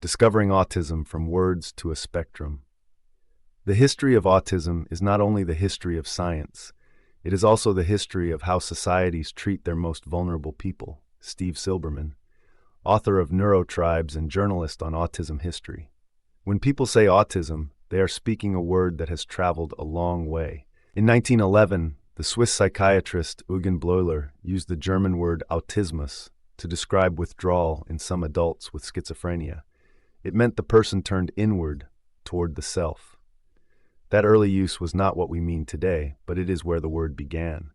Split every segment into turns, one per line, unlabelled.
Discovering Autism from Words to a Spectrum. The history of autism is not only the history of science, it is also the history of how societies treat their most vulnerable people. Steve Silberman, author of Neurotribes and journalist on autism history. When people say autism, they are speaking a word that has traveled a long way. In 1911, the Swiss psychiatrist Eugen Bleuler used the German word Autismus to describe withdrawal in some adults with schizophrenia. It meant the person turned inward, toward the self. That early use was not what we mean today, but it is where the word began.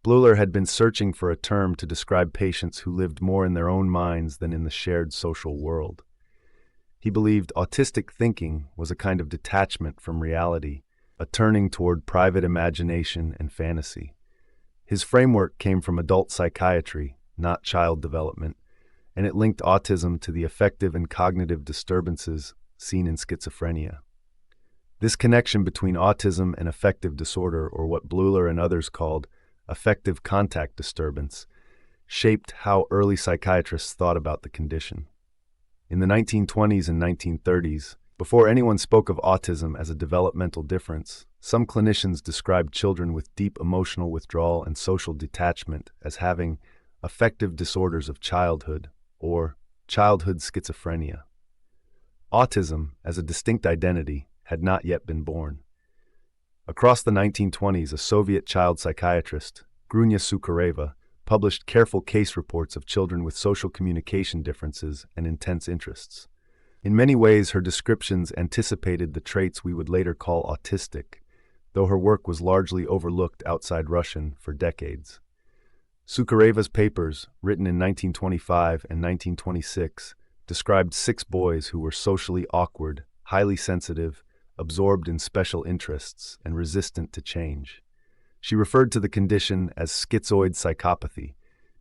Bleuler had been searching for a term to describe patients who lived more in their own minds than in the shared social world. He believed autistic thinking was a kind of detachment from reality, a turning toward private imagination and fantasy. His framework came from adult psychiatry, not child development, and it linked autism to the affective and cognitive disturbances seen in schizophrenia. This connection between autism and affective disorder, or what Bleuler and others called affective contact disturbance, shaped how early psychiatrists thought about the condition. In the 1920s and 1930s, before anyone spoke of autism as a developmental difference, some clinicians described children with deep emotional withdrawal and social detachment as having affective disorders of childhood, or childhood schizophrenia. Autism, as a distinct identity, had not yet been born. Across the 1920s, a Soviet child psychiatrist, Grunya Sukhareva, published careful case reports of children with social communication differences and intense interests. In many ways, her descriptions anticipated the traits we would later call autistic, though her work was largely overlooked outside Russian for decades. Sukhareva's papers, written in 1925 and 1926, described 6 boys who were socially awkward, highly sensitive, absorbed in special interests, and resistant to change. She referred to the condition as schizoid psychopathy,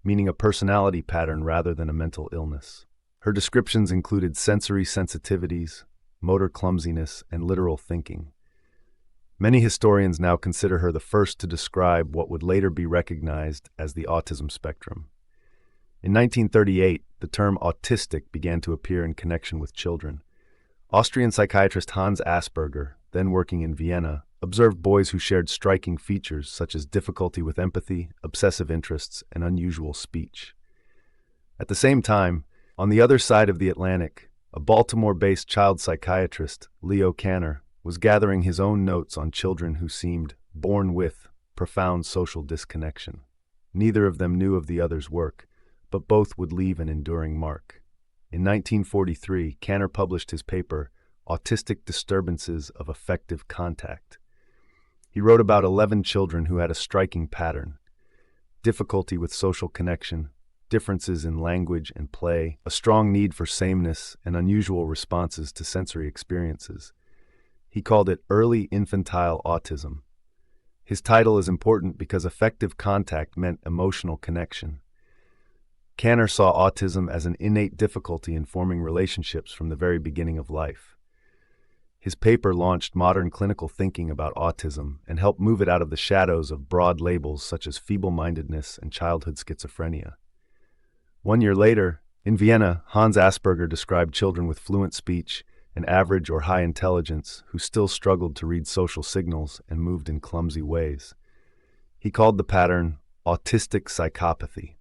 meaning a personality pattern rather than a mental illness. Her descriptions included sensory sensitivities, motor clumsiness, and literal thinking. Many historians now consider her the first to describe what would later be recognized as the autism spectrum. In 1938, the term autistic began to appear in connection with children. Austrian psychiatrist Hans Asperger, then working in Vienna, observed boys who shared striking features such as difficulty with empathy, obsessive interests, and unusual speech. At the same time, on the other side of the Atlantic, a Baltimore-based child psychiatrist, Leo Kanner, was gathering his own notes on children who seemed born with profound social disconnection. Neither of them knew of the other's work, but both would leave an enduring mark. In 1943, Kanner published his paper, Autistic Disturbances of Affective Contact. He wrote about 11 children who had a striking pattern: difficulty with social connection, differences in language and play, a strong need for sameness, and unusual responses to sensory experiences. He called it early infantile autism. His title is important because affective contact meant emotional connection. Kanner saw autism as an innate difficulty in forming relationships from the very beginning of life. His paper launched modern clinical thinking about autism and helped move it out of the shadows of broad labels such as feeble-mindedness and childhood schizophrenia. 1 year later, in Vienna, Hans Asperger described children with fluent speech and average or high intelligence who still struggled to read social signals and moved in clumsy ways. He called the pattern autistic psychopathy,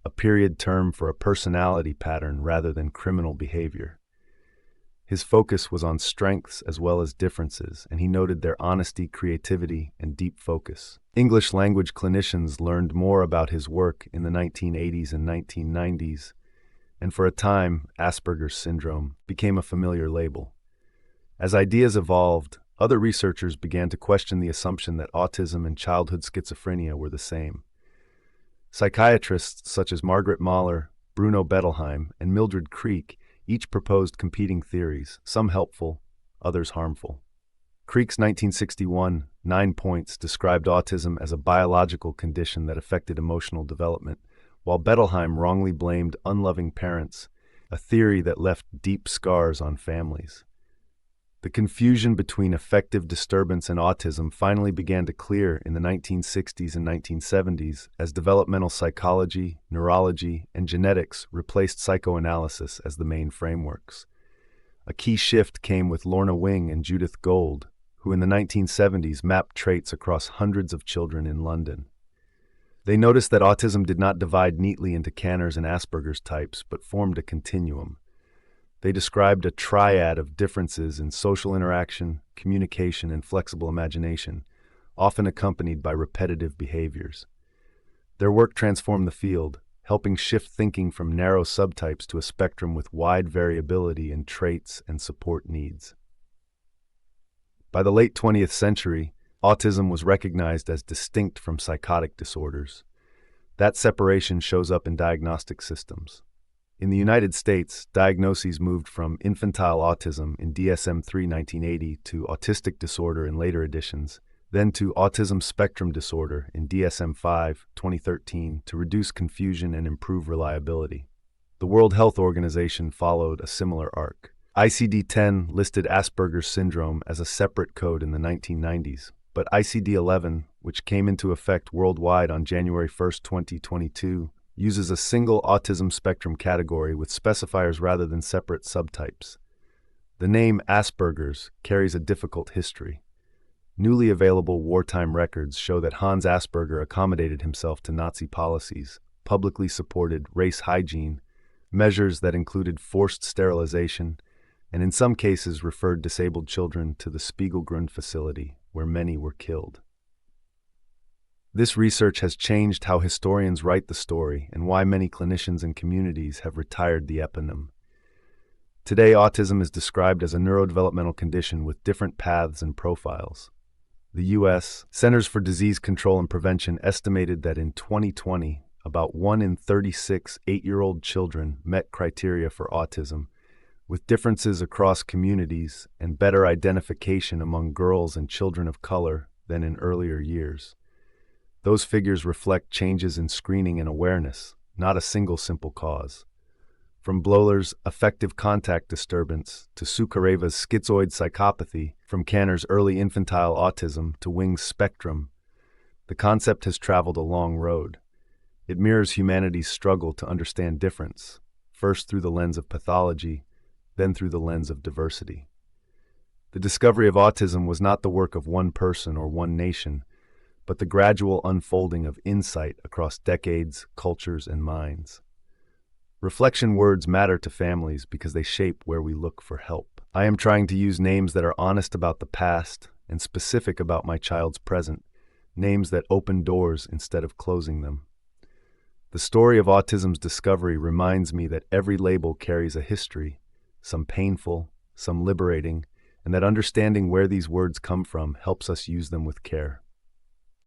a period term for a personality pattern rather than criminal behavior. His focus was on strengths as well as differences, and he noted their honesty, creativity, and deep focus. English language clinicians learned more about his work in the 1980s and 1990s, and for a time, Asperger's syndrome became a familiar label. As ideas evolved, other researchers began to question the assumption that autism and childhood schizophrenia were the same. Psychiatrists such as Margaret Mahler, Bruno Bettelheim, and Mildred Creek each proposed competing theories, some helpful, others harmful. Creek's 1961 9 points described autism as a biological condition that affected emotional development, while Bettelheim wrongly blamed unloving parents, a theory that left deep scars on families. The confusion between affective disturbance and autism finally began to clear in the 1960s and 1970s as developmental psychology, neurology, and genetics replaced psychoanalysis as the main frameworks. A key shift came with Lorna Wing and Judith Gold, who in the 1970s mapped traits across hundreds of children in London. They noticed that autism did not divide neatly into Kanner's and Asperger's types, but formed a continuum. They described a triad of differences in social interaction, communication, and flexible imagination, often accompanied by repetitive behaviors. Their work transformed the field, helping shift thinking from narrow subtypes to a spectrum with wide variability in traits and support needs. By the late 20th century, autism was recognized as distinct from psychotic disorders. That separation shows up in diagnostic systems. In the United States, diagnoses moved from infantile autism in DSM-3 1980 to autistic disorder in later editions, then to autism spectrum disorder in DSM-5 2013 to reduce confusion and improve reliability. The World Health Organization followed a similar arc. ICD-10 listed Asperger's syndrome as a separate code in the 1990s, but ICD-11, which came into effect worldwide on January 1, 2022, uses a single autism spectrum category with specifiers rather than separate subtypes. The name Asperger's carries a difficult history. Newly available wartime records show that Hans Asperger accommodated himself to Nazi policies, publicly supported race hygiene, measures that included forced sterilization, and in some cases referred disabled children to the Spiegelgrund facility, where many were killed. This research has changed how historians write the story and why many clinicians and communities have retired the eponym. Today, autism is described as a neurodevelopmental condition with different paths and profiles. The U.S. Centers for Disease Control and Prevention estimated that in 2020, about 1 in 36 8-year-old children met criteria for autism, with differences across communities and better identification among girls and children of color than in earlier years. Those figures reflect changes in screening and awareness, not a single simple cause. From Blöhler's affective contact disturbance to Sukhareva's schizoid psychopathy, from Kanner's early infantile autism to Wing's spectrum, the concept has traveled a long road. It mirrors humanity's struggle to understand difference, first through the lens of pathology, then through the lens of diversity. The discovery of autism was not the work of one person or one nation, but the gradual unfolding of insight across decades, cultures, and minds. Reflection words matter to families because they shape where we look for help. I am trying to use names that are honest about the past and specific about my child's present, names that open doors instead of closing them. The story of autism's discovery reminds me that every label carries a history, some painful, some liberating, and that understanding where these words come from helps us use them with care.